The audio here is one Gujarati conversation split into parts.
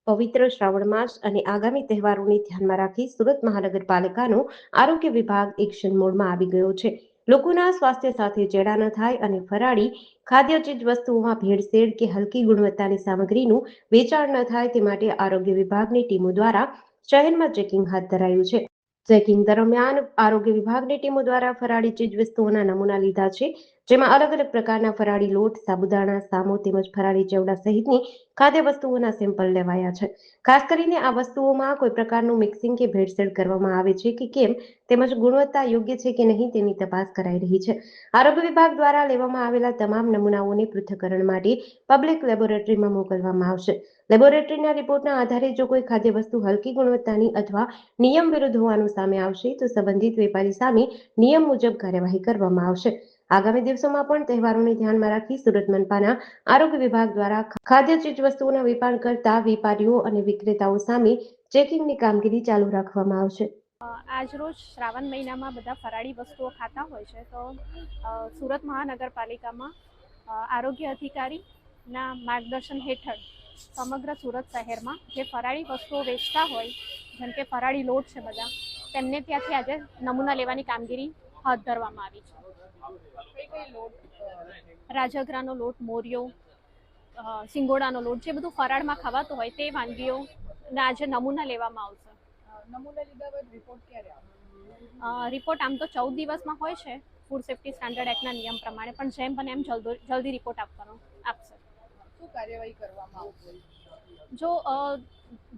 પવિત્ર શ્રાવણ માસ અને આગામી તહેવારોને ધ્યાનમાં રાખી સુરત મહાનગરપાલિકાનો આરોગ્ય વિભાગ એક્શન મોડમાં આવી ગયો છે. લોકોના સ્વાસ્થ્ય સાથે ચેડા ન થાય અને ફરાળી ખાદ્ય ચીજ વસ્તુઓમાં ભેળસેળ કે હલકી ગુણવત્તાની સામગ્રીનું વેચાણ ન થાય તે માટે આરોગ્ય વિભાગની ટીમો દ્વારા શહેરમાં ચેકિંગ હાથ ધરાયું છે. ચેકિંગ દરમિયાન આરોગ્ય વિભાગની ટીમો દ્વારા ફરાળી ચીજ વસ્તુઓના નમૂના લીધા છે, જેમાં અલગ અલગ પ્રકારના ફરાળી લોટ, સાબુદાણા, સામો તેમજ ફરાળી ચેવડા સહિતની ખાદ્ય વસ્તુઓના સેમ્પલ લેવાયા છે. ખાસ કરીને આ વસ્તુઓમાં કોઈ પ્રકારનું મિક્સિંગ કે ભેળસેળ કરવામાં આવે છે કે કેમ તેમજ ગુણવત્તા યોગ્ય છે કે નહીં તેની તપાસ કરાઈ રહી છે. આરોગ્ય વિભાગ દ્વારા લેવામાં આવેલા તમામ નમૂનાઓને પૃથ્થકરણ માટે પબ્લિક લેબોરેટરીમાં મોકલવામાં આવશે. લેબોરેટરીના રિપોર્ટના આધારે જો કોઈ ખાદ્ય વસ્તુ હલકી ગુણવત્તાની અથવા નિયમ વિરુદ્ધ હોવાનું સામે આવશે તો સંબંધિત વેપારી સામે નિયમ મુજબ કાર્યવાહી કરવામાં આવશે. આગામી દિવસોમાં પણ તહેવારોને ધ્યાનમાં રાખી સુરત મનપાના આરોગ્ય વિભાગ દ્વારા ખાદ્ય ચીજવસ્તુઓના વેપાર કરતા વેપારીઓ અને વિક્રેતાઓ સામે ચેકિંગની કામગીરી ચાલુ રાખવામાં આવશે. આજ રોજ શ્રાવણ મહિનામાં બધા ફરાળી વસ્તુઓ ખાતા હોય છે, તો સુરત મહાનગરપાલિકામાં આરોગ્ય અધિકારીના માર્ગદર્શન હેઠળ સમગ્ર સુરત શહેરમાં જે ફરાળી વસ્તુઓ વેચતા હોય, જેમ કે ફરાળી લોટ છે બધા, તેમને ત્યાંથી આજે નમૂના લેવાની કામગીરી હાથ ધરવામાં આવી છે. રાજગરાનો લોટ, મોરિયો, સિંગોડાનો લોટ, જે બધું ફરાળમાં ખવાતું હોય તે વાનગીઓના આજે નમૂના લેવામાં આવશે. નમૂના લીધા બાદ રિપોર્ટ ક્યારે આવશે? રિપોર્ટ આમ તો 14 દિવસમાં હોય છે ફૂડ સેફ્ટી સ્ટાન્ડર્ડ એક્ટના નિયમ પ્રમાણે, પણ જેમ બને એમ જલ્દી રિપોર્ટ આપશે. શું કાર્યવાહી કરવામાં આવશે? જો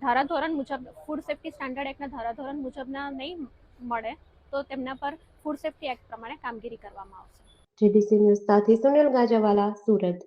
ધારાધોરણ મુજબ ફૂડ સેફ્ટી સ્ટાન્ડર્ડ એક્ટના ધારાધોરણ મુજબના નહીં મળે તો તેમના પર ફૂડ સેફ્ટી એક્ટ પ્રમાણે કામગીરી કરવામાં આવશે. જેડીસી ન્યૂઝ સાથે સુનિલ ગાજાવાલા, સુરત.